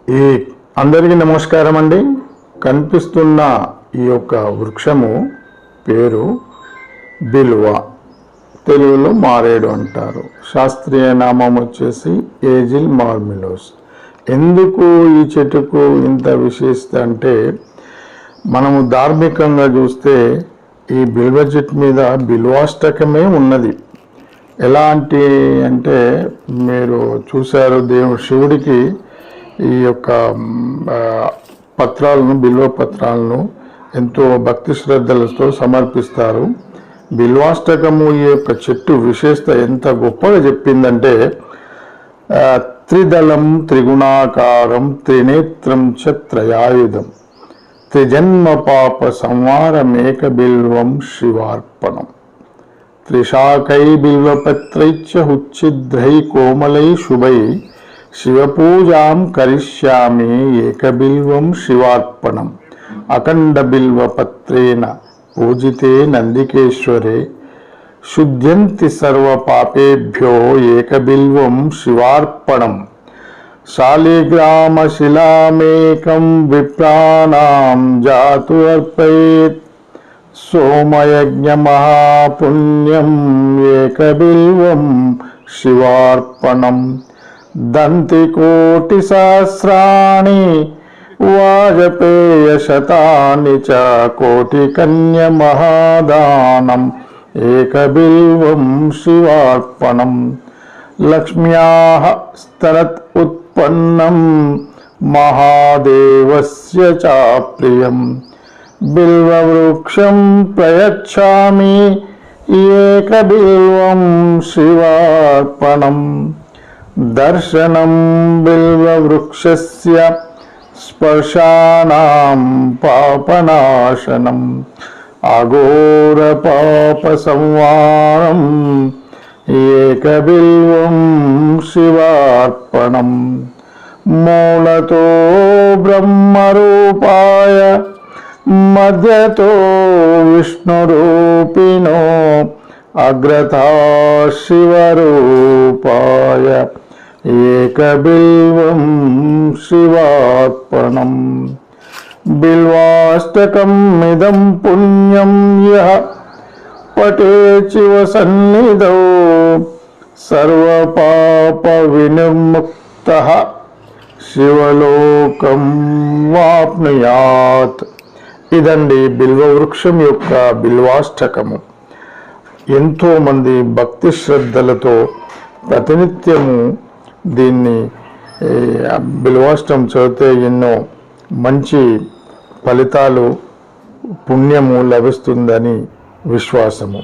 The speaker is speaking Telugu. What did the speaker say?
ఈ అందరికీ నమస్కారం అండి. కనిపిస్తున్న ఈ యొక్క వృక్షము పేరు బిల్వ, తెలుగులో మారేడు అంటారు. శాస్త్రీయ నామం వచ్చేసి ఏజిల్ మార్మిలోస్. ఎందుకు ఈ చెట్టుకు ఇంత విశేషత అంటే, మనము ధార్మికంగా చూస్తే ఈ బిల్వ చెట్టు మీద బిల్వాష్టకమే ఉన్నది. ఎలాంటి అంటే, మీరు చూశారు, దేవుడు శివుడికి ఈ యొక్క పత్రాలను, బిల్వ పత్రాలను ఎంతో భక్తి శ్రద్ధలతో సమర్పిస్తారు. బిల్వాష్టకము ఈ యొక్క చెట్టు విశేషత ఎంత గొప్పగా చెప్పిందంటే, త్రిదళం త్రిగుణాకారం త్రినేత్రం చ త్రయాయుధం త్రిజన్మ పాప సంవారమేక బిల్వం శివార్పణం త్రిశాకై బిల్వపత్రైచ్చ హుచ్చిద్రై కోమలై శుభై శివపూజాం కరిష్యామి ఏకబిల్వం శివార్పణం అఖండ బిల్వపత్రేణ పూజితే నందికేశ్వరే శుద్ధ్యంతి సర్వ పాపేభ్యో ఏకబిల్వం శివార్పణం శాలిగ్రామ శిలామేకం విప్రాణాం జాతు అర్పయేత్ సోమయజ్ఞ మహాపుణ్యం ఏకబిల్వం శివార్పణం దంతి కోటి సహస్రాణి వాజపేయ శతాని చ కోటి కన్య మహాదానం ఏకబిల్వం శివార్పణం లక్ష్మ్యాః స్తరత్ ఉత్పన్నం మహాదేవస్య చ ప్రియం బిల్వవృక్షం ప్రయచ్ఛామి ఏకబిల్వం శివార్పణం దర్శనం బిల్వవృక్షస్య స్పర్శానాం పాపనాశనం అఘోర పాప సంవారం ఏకబిల్వం శివార్పణం మూలతో బ్రహ్మరూపాయ మధ్యతో విష్ణురూపిణో అగ్రతా శివరూపాయ ఏకబిల్వం శివార్పణం బిల్వాష్టకం ఇదం పుణ్యం యః పఠేత్ శివ సన్నిధౌ సర్వపాప వినిర్ముక్తః శివలోకం వాప్నుయాత్. ఇదండి బిల్వవృక్షం యొక్క బిల్వాష్టకము. ఎంతోమంది భక్తి శ్రద్ధలతో ప్రతినిత్యము దీన్ని బిల్వాష్టం చదివితే ఎన్నో మంచి ఫలితాలు, పుణ్యము లభిస్తుందని విశ్వాసము.